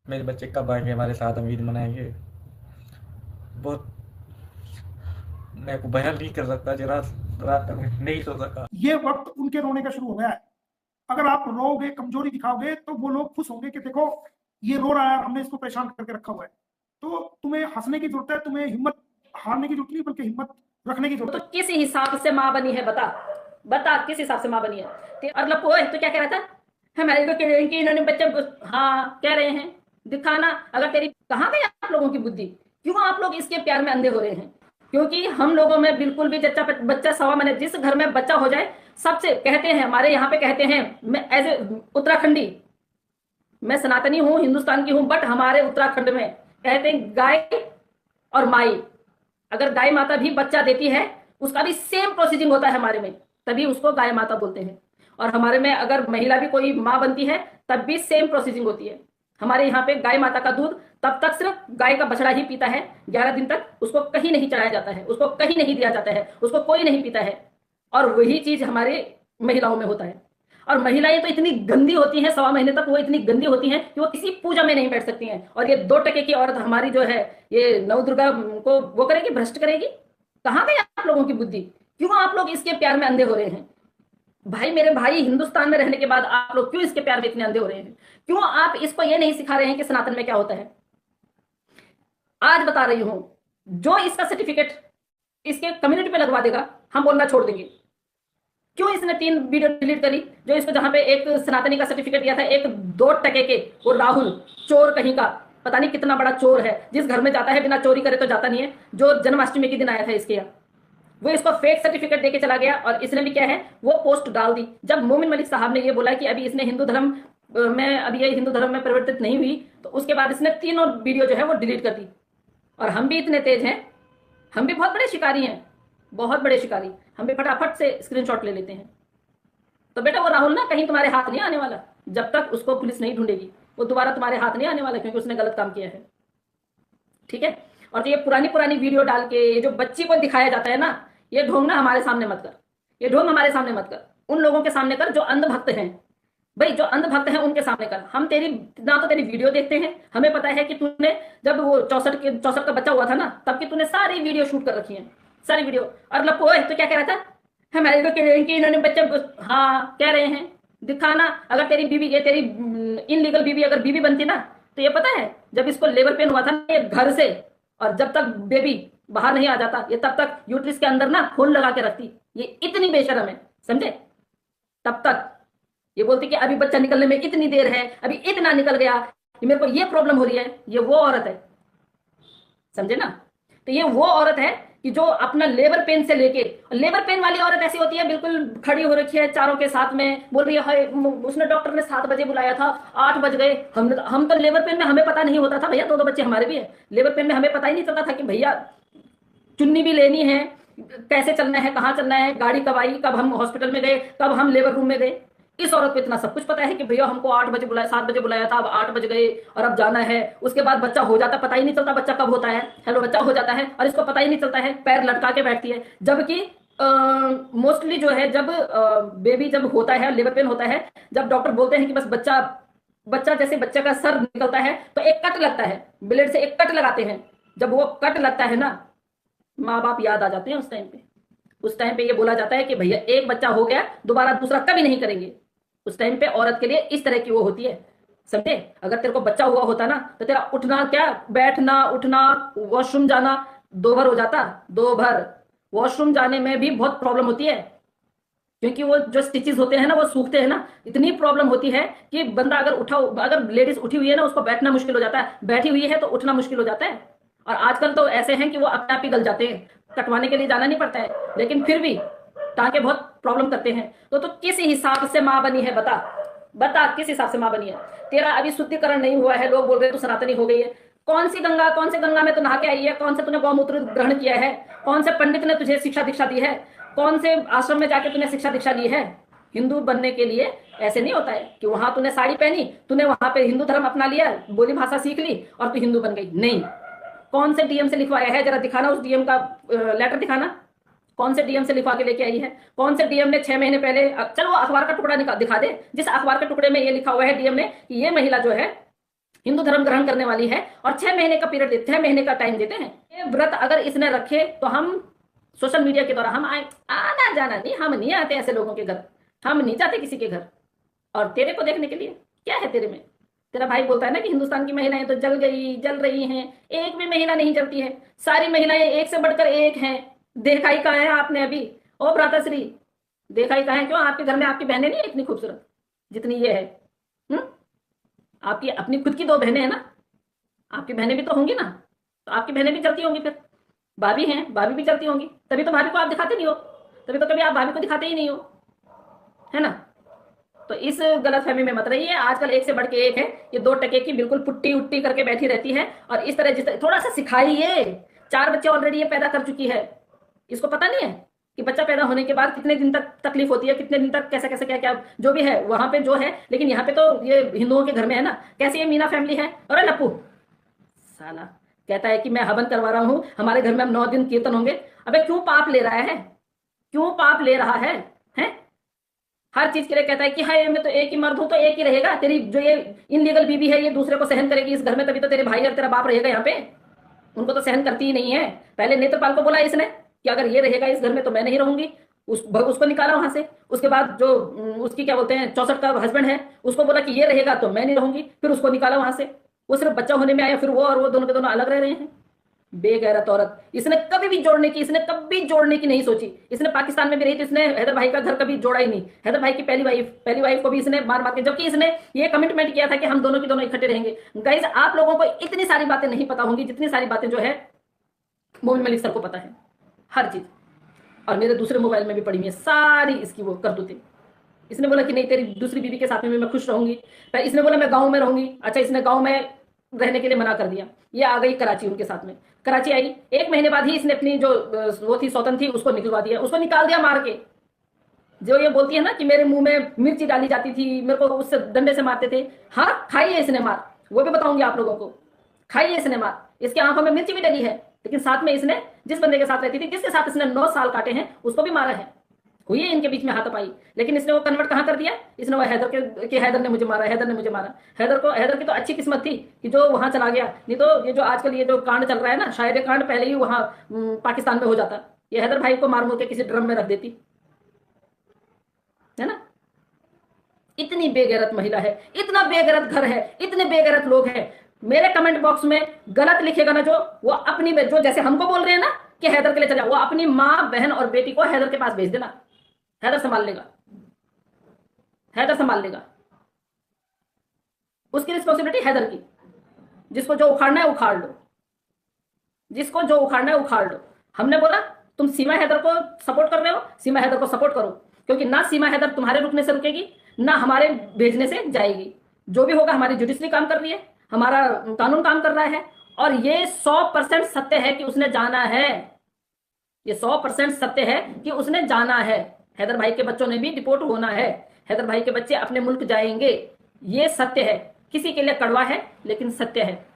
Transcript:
मेरे बच्चे कब आएंगे हमारे साथ, हम ईद मनाएंगे। बहुत, मैं को बयान नहीं कर सकता जी। रात रात तक नहीं सो सका। ये वक्त उनके रोने का शुरू हो गया है। अगर आप रोओगे, कमजोरी दिखाओगे, तो वो लोग खुश होंगे कि देखो ये रो रहा है, हमने इसको परेशान करके रखा हुआ है। तो तुम्हें हंसने की जरूरत है, तुम्हें हिम्मत हारने की जरूरत नहीं, बल्कि हिम्मत रखने की जरूरत तो है। किस हिसाब से माँ बनी है बता, बता किस हिसाब से माँ बनी है। और लपो तो क्या कह रहा था, हमारे को कह रहे हैं कि इन्होंने बच्चे, हाँ कह रहे हैं, दिखाना। अगर तेरी, कहाँ गई आप लोगों की बुद्धि, क्यों आप लोग इसके प्यार में अंधे हो रहे हैं। क्योंकि हम लोगों में बिल्कुल भी बच्चा बच्चा सवा महीने, जिस घर में बच्चा हो जाए, सबसे कहते हैं हमारे यहाँ पे कहते हैं, मैं एज ए उत्तराखंडी, मैं सनातनी हूँ, हिंदुस्तान की हूँ, बट हमारे उत्तराखंड में कहते हैं गाय और माई, अगर गाय माता भी बच्चा देती है, उसका भी सेम प्रोसीजिंग होता है हमारे में, तभी उसको गाय माता बोलते हैं। और हमारे में अगर महिला भी कोई माँ बनती है, तब भी सेम प्रोसीजिंग होती है। हमारे यहाँ पे गाय माता का दूध तब तक सिर्फ गाय का बछड़ा ही पीता है, 11 दिन तक उसको कहीं नहीं चढ़ाया जाता है, उसको कहीं नहीं दिया जाता है, उसको कोई नहीं पीता है। और वही चीज हमारे महिलाओं में होता है। और महिलाएं तो इतनी गंदी होती हैं, सवा महीने तक वो इतनी गंदी होती हैं कि वो किसी पूजा में नहीं बैठ सकती हैं। और ये 2 टके की औरत हमारी जो है, ये नवदुर्गा को वो करेगी, भ्रष्ट करेगी। कहाँ गई आप लोगों की बुद्धि, क्यों आप लोग इसके प्यार में अंधे हो रहे हैं। भाई मेरे भाई, हिंदुस्तान में रहने के बाद आप लोग क्यों इसके प्यार में इतने अंधे हो रहे हैं। क्यों आप इसको ये नहीं सिखा रहे हैं कि सनातन में क्या होता है। आज बता रही हूं, जो इसका सर्टिफिकेट इसके कम्युनिटी पे लगवा देगा, हम बोलना छोड़ देंगे। क्यों इसने 3 वीडियो डिलीट करी, जो इसको जहां पे एक सनातनी का सर्टिफिकेट दिया था, एक 2 टके के, वो राहुल चोर कहीं का, पता नहीं कितना बड़ा चोर है, जिस घर में जाता है बिना चोरी करे तो जाता नहीं है, जो जन्माष्टमी के दिन आया था इसके यहाँ, वो इसको फेक सर्टिफिकेट देके चला गया। और इसने भी क्या है, वो पोस्ट डाल दी। जब मोमिन मलिक साहब ने ये बोला कि अभी इसने हिंदू धर्म में, अभी ये हिंदू धर्म में परिवर्तित नहीं हुई, तो उसके बाद इसने 3 वीडियो जो है वो डिलीट कर दी। और हम भी इतने तेज हैं, हम भी बहुत बड़े शिकारी हैं, बहुत बड़े शिकारी, हम भी फटाफट से स्क्रीनशॉट ले लेते हैं। तो बेटा वो राहुल ना कहीं तुम्हारे हाथ नहीं आने वाला, जब तक उसको पुलिस नहीं ढूंढेगी, वो दोबारा तुम्हारे हाथ नहीं आने वाला, क्योंकि उसने गलत काम किया है। ठीक है। और जो ये पुरानी पुरानी वीडियो डाल के ये जो बच्ची को दिखाया जाता है ना, ये ढोंग ना हमारे सामने मत कर, ये ढोंग हमारे सामने मत कर, उन लोगों के सामने कर जो अंधभक्त हैं। भाई जो अंधभक्त हैं उनके सामने कर। हम तेरी ना तो तेरी वीडियो देखते हैं, हमें पता है कि तूने जब वो 64 का बच्चा हुआ था ना, तब की तूने सारी वीडियो शूट कर रखी है, सारी वीडियो। और लपो तो क्या कह रहा था, हमारे को कह रहे हैं कि इन्होंने बच्चे, हाँ कह रहे हैं, दिखाना। अगर तेरी बीवी, ये तेरी इनलीगल बीवी अगर बीवी बनती ना, तो ये पता है जब इसको लेबर पेन हुआ था ना, ये घर से, और जब तक बेबी बाहर नहीं आ जाता, ये तब तक यूट्रिस के अंदर ना खून लगा के रखती। ये इतनी बेशरम है, समझे। तब तक ये बोलती कि अभी बच्चा निकलने में इतनी देर है, अभी इतना निकल गया, मेरे को ये प्रॉब्लम हो रही है। ये वो औरत है, समझे ना। तो ये वो औरत है कि जो अपना लेबर पेन से लेके, लेबर पेन वाली औरत ऐसी होती है, बिल्कुल खड़ी हो रखी है चारों के साथ में, बोल रही है उसने, डॉक्टर ने 7 बजे बुलाया था, 8 बज गए। हम तो लेबर पेन में हमें पता नहीं होता था भैया, 2 2 बच्चे हमारे भी है, लेबर पेन में हमें पता ही नहीं चलता था कि भैया चुन्नी भी लेनी है, कैसे चलना है, कहाँ चलना है, गाड़ी कब आई, कब हम हॉस्पिटल में गए, कब हम लेबर रूम में गए। इस औरत को इतना सब कुछ पता है कि भैया हमको 8 बजे बुलाया, 7 बजे बुलाया था, अब 8 बज गए और अब जाना है। उसके बाद बच्चा हो जाता, पता ही नहीं चलता बच्चा कब होता है। हेलो, बच्चा हो जाता है और इसको पता ही नहीं चलता है, पैर लटका के बैठती है। जबकि मोस्टली जो है, जब बेबी जब होता है, लेबर पेन होता है, जब डॉक्टर बोलते हैं कि बस बच्चा, बच्चा जैसे बच्चे का सर निकलता है तो एक कट लगता है, ब्लेड से एक कट लगाते हैं। जब वो कट लगता है ना, माँ बाप याद आ जाते हैं उस टाइम पे। उस टाइम पे ये बोला जाता है कि भैया एक बच्चा हो गया, दोबारा दूसरा कभी नहीं करेंगे। उस टाइम पे औरत के लिए इस तरह की वो होती है, समझे। अगर तेरे को बच्चा हुआ होता ना, तो तेरा उठना क्या, बैठना, उठना, वॉशरूम जाना 2 भर हो जाता, 2 भर। वॉशरूम जाने में भी बहुत प्रॉब्लम होती है, क्योंकि वो जो स्टिचेस होते हैं ना, वो सूखते हैं ना, इतनी प्रॉब्लम होती है कि बंदा अगर उठा, अगर लेडीज उठी हुई है ना, उसको बैठना मुश्किल हो जाता है, बैठी हुई है तो उठना मुश्किल हो जाता है। और आजकल तो ऐसे हैं कि वो अपने आप ही गल जाते हैं, कटवाने के लिए जाना नहीं पड़ता है, लेकिन फिर भी टांके बहुत प्रॉब्लम करते हैं। तो किस हिसाब से माँ बनी है बता, बता किस हिसाब से माँ बनी है। तेरा अभी शुद्धिकरण नहीं हुआ है, लोग बोल रहे हैं तू सनातनी हो गई है। कौन सी गंगा, कौन से गंगा में तू नहा के आई है, कौन से तूने गौमूत्र ग्रहण किया है, कौन से पंडित ने तुझे शिक्षा दीक्षा दी है, कौन से आश्रम में जाके तूने शिक्षा दीक्षा ली है। हिंदू बनने के लिए ऐसे नहीं होता है कि वहां तूने साड़ी पहनी, तूने वहां पे हिंदू धर्म अपना लिया, बोली भाषा सीख ली और तू हिंदू बन गई। नहीं। कौन से डीएम से लिखवाया है, जरा दिखाना उस डीएम का लेटर दिखाना, कौन से डीएम से लिखवा के लेके आई है। कौन से डीएम ने 6 महीने पहले, चलो अखबार का टुकड़ा दिखा दे, जिस अखबार के टुकड़े में ये लिखा हुआ है डीएम ने कि ये महिला जो है हिंदू धर्म ग्रहण करने वाली है और 6 महीने का पीरियड देते, 6 महीने का टाइम देते हैं। ये व्रत अगर इसने रखे तो हम सोशल मीडिया के द्वारा हम आना जाना नहीं, हम नहीं आते ऐसे लोगों के घर, हम नहीं जाते किसी के घर। और तेरे को देखने के लिए क्या है तेरे में? तेरा भाई बोलता है ना कि हिंदुस्तान की महिलाएं तो जल रही हैं, एक भी महिला नहीं जलती है, सारी महिलाएं एक से बढ़कर एक हैं। देखा ही कहा है आपने अभी? ओ भ्राताश्री, देखा ही कहा है? क्यों आपके घर में आपकी बहनें नहीं है इतनी खूबसूरत जितनी ये है? आपकी अपनी खुद की 2 बहनें हैं ना, आपकी बहनें भी तो होंगी ना, तो आपकी बहनें भी जलती होंगी, फिर भाभी हैं, भाभी भी जलती होंगी, तभी तो भाभी को आप दिखाते नहीं हो, तभी तो कभी आप भाभी को दिखाते ही नहीं हो, है ना? तो इस गलतफहमी में मत रहिए। आजकल एक से बढ़ के एक है, ये 2 टके की बिल्कुल पुट्टी उट्टी करके बैठी रहती है और इस तरह जिस थोड़ा सा सिखाइए। 4 बच्चे ऑलरेडी ये पैदा कर चुकी है, इसको पता नहीं है कि बच्चा पैदा होने के बाद कितने दिन तक तकलीफ होती है, कितने दिन तक कैसे कैसे क्या क्या जो भी है वहां पे जो है। लेकिन यहाँ पे तो ये हिंदुओं के घर में है ना, कैसी ये मीना फैमिली है। अरे लप्पू साला कहता है कि मैं हवन करवा रहा हूं, हमारे घर में हम 9 दिन कीर्तन होंगे। अबे क्यों पाप ले रहा है, क्यों पाप ले रहा है? हर चीज के लिए कहता है कि हाय मैं तो एक ही मर्द हूं तो एक ही रहेगा। तेरी जो ये इनलीगल बीवी है ये दूसरे को सहन करेगी इस घर में, तभी तो तेरे भाई और तेरा बाप रहेगा यहाँ पे। उनको तो सहन करती ही नहीं है। पहले नेत्रपाल को बोला इसने कि अगर ये रहेगा इस घर में तो मैं नहीं रहूंगी, उसको निकाला वहां से। उसके बाद जो उसकी क्या बोलते हैं 64 का हस्बैंड है, उसको बोला कि ये रहेगा तो मैं नहीं रहूंगी, फिर उसको निकाला वहां से। वो सिर्फ बच्चा होने में आया, फिर वो और वो दोनों के दोनों अलग रह रहे हैं। बेगैरत औरत। इसने कभी भी जोड़ने की नहीं सोची। इसने पाकिस्तान में भी रही तो इसने हैदर भाई का घर कभी जोड़ा ही नहीं। हैदर भाई की पहली वाइफ को भी इसने मार मार के, जबकि इसने ये कमिटमेंट किया था कि हम दोनों की दोनों इकट्ठे रहेंगे। गाइस आप लोगों को इतनी सारी बातें नहीं पता होंगी जितनी सारी बातें जो है मोमिन मलिक सर को पता है, हर चीज। और मेरे दूसरे मोबाइल में भी पड़ी हुई है सारी इसकी वो करतूतें। इसने बोला कि नहीं तेरी दूसरी बीवी के साथ में मैं खुश रहूंगी। इसने बोला मैं गाँव में रहूंगी। अच्छा इसने गाँव में रहने के लिए मना कर दिया। ये आ गई कराची उनके साथ में। कराची आई 1 महीने बाद ही इसने अपनी जो वो थी सौतन थी उसको निकलवा दिया, उसको निकाल दिया मार के। जो ये बोलती है ना कि मेरे मुंह में मिर्ची डाली जाती थी, मेरे को उससे डंडे से मारते थे। हाँ खाइए इसने मार, वो भी बताऊंगी आप लोगों को। खाइए इसने मार, इसके आंखों में मिर्ची भी डली है। लेकिन साथ में इसने जिस बंदे के साथ रहती थी, जिसके साथ इसने 9 साल काटे हैं, उसको भी मारा है। हुई है इनके बीच में हाथापाई, लेकिन इसने वो कन्वर्ट कहां कर दिया? इसने वो हैदर ने मुझे मारा, हैदर ने मुझे मारा। हैदर की तो अच्छी किस्मत थी कि जो वहां चला गया, नहीं तो ये जो आजकल ये जो कांड चल रहा है ना, शायद ये कांड पहले ही वहां पाकिस्तान में हो जाता। ये हैदर भाई को मार मुर के किसी ड्रम में रख देती, है ना? इतनी बेगैरत महिला है, इतना बेगैरत घर है, इतने बेगैरत लोग हैं। मेरे कमेंट बॉक्स में गलत लिखेगा ना जो, वो अपनी जो जैसे हमको बोल रहे हैं ना कि हैदर के लिए चला, वो अपनी माँ बहन और बेटी को हैदर के पास भेज देना। हैदर संभाल लेगा, हैदर संभाल लेगा। उसकी रिस्पॉन्सिबिलिटी हैदर की। जिसको जो उखाड़ना है उखाड़ लो, जिसको जो उखाड़ना है उखाड़ लो। हमने बोला तुम सीमा हैदर को सपोर्ट कर रहे हो, सीमा हैदर को सपोर्ट करो, क्योंकि ना सीमा हैदर तुम्हारे रुकने से रुकेगी, ना हमारे भेजने से जाएगी। जो भी होगा, हमारी जुडिशरी काम कर रही है, हमारा कानून काम कर रहा है, और ये 100% सत्य है कि उसने जाना है। ये 100% सत्य है कि उसने जाना है। हैदर भाई के बच्चों ने भी डिपोर्ट होना है, हैदर भाई के बच्चे अपने मुल्क जाएंगे। ये सत्य है, किसी के लिए कड़वा है लेकिन सत्य है।